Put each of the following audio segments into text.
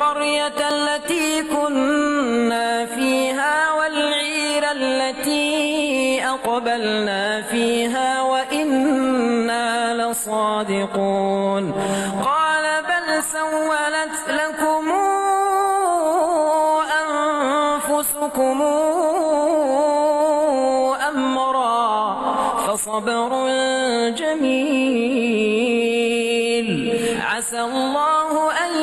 القرية التي كنا فيها والعير التي أقبلنا فيها وإنا لصادقون قال بل سولت لكم أنفسكم أمرا فصبر جميل عسى الله أن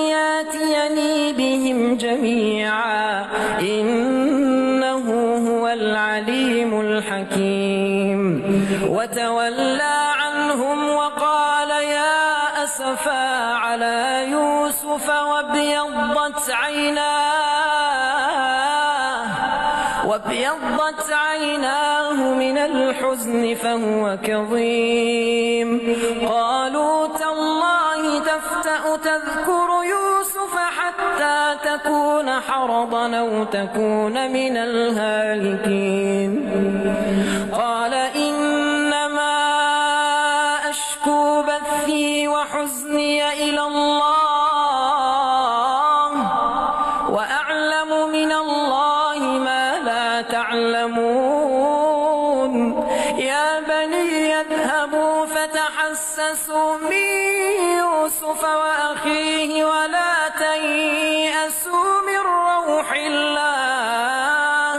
ياتيني بهم جميعا إنه هو العليم الحكيم وتولى عنهم وقال يا أسفا على يوسف وابيضت عيناه من الحزن فهو كظيم قالوا تالله تفتأ تذكر يوسف حتى تكون حرضا أو تكون من الهالكين قال إنما أشكو بثي وحزني إلى الله وأعلم من الله ما لا تعلمون يا بني اذهبوا فتحسسوا من يوسف وأخيه ولا تيأسوا من روح الله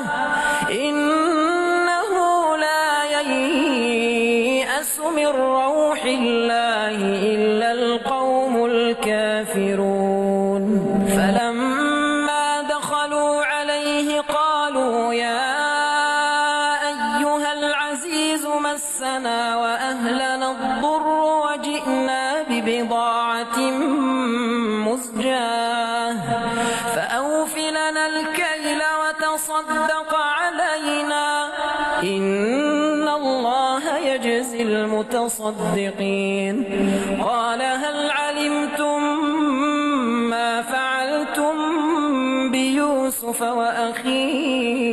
إنه لا ييأس من روح الله إلا القوم الكافرون فلما دخلوا عليه قالوا يا أيها العزيز مسنا وأهلنا الضر وجئنا ببضاعة مزجاة فأوف لنا الكيل وتصدق علينا إن الله يجزي المتصدقين قال هل علمتم ما فعلتم بيوسف وأخيه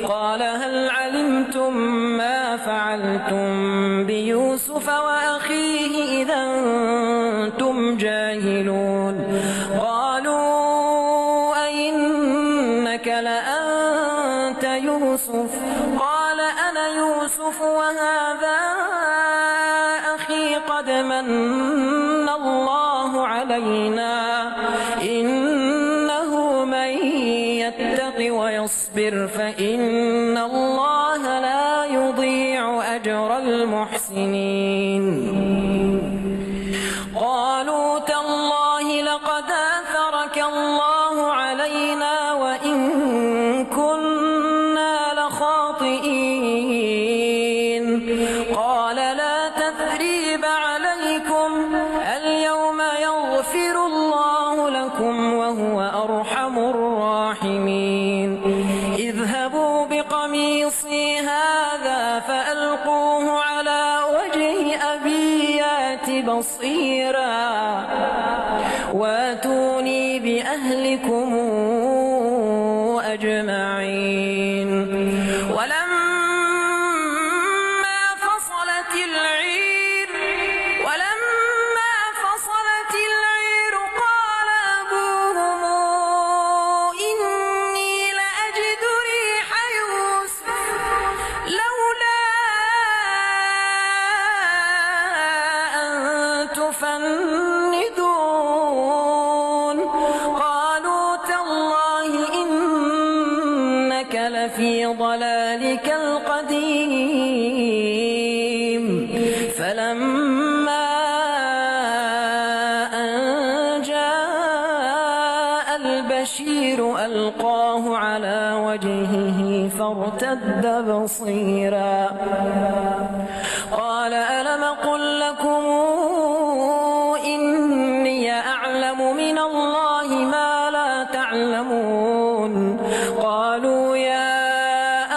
قال هل علمتم ما فعلتم بيوسف وأخيه إذا أنتم جاهلون قالوا أئنك لأنت يوسف قال أنا يوسف وهذا أخي قد من الله علينا إنه من يتق ويصبر فإن الله لا يضيع أجر المحسنين قالوا تالله لقد آثرك الله علينا وإن كنا لخاطئين قال لا تثريب عليكم اليوم يغفر الله لكم وهو أرحم الراحمين اذهبوا بقميصي هذا فألقوه على وجه أبي يات بصيرا واتوني بأهلكم أجمعين ولما فصلت العير قال أبوهم إني لأجد ريح يوسف لولا أن تفندون قالوا تالله إنك لفي ضلالك القديم فلما أن جاء البشير ألقاه على وجهه فارتد بصيرا قال ألم قل لكم إني أعلم من الله ما لا تعلمون قالوا يا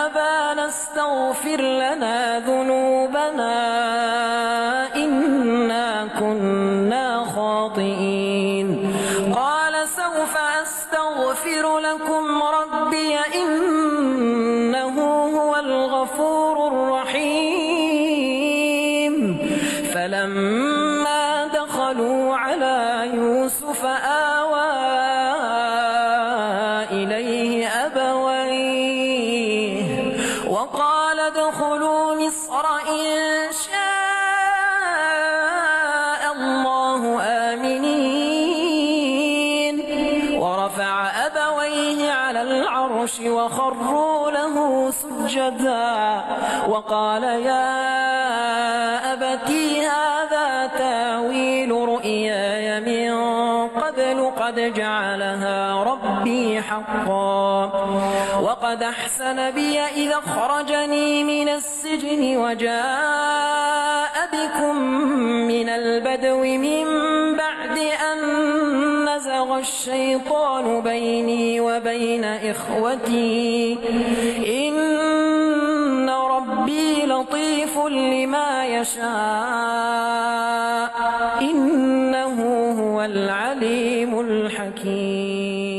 أبانا استغفر لنا ذنوبنا إنا كنا خاطئين قال سوف أستغفر لكم ربي إنه هو الغفور الرحيم فلما دخلوا على يوسف يوسف آوى إليه أبويه وقال ادخلوا مصر إن شاء الله آمنين ورفع أبويه على العرش وخروا له سجدا وقال يا أبتي هذا تاويل رؤياي من قبل قد جعلها ربي حقا وقد أحسن بي إذا أخرجني من السجن وجاء بكم من البدو من بعد أن نزغ الشيطان بيني وبين إخوتي إن ربي لطيف لما يشاء إنه هو العليم الحكيم.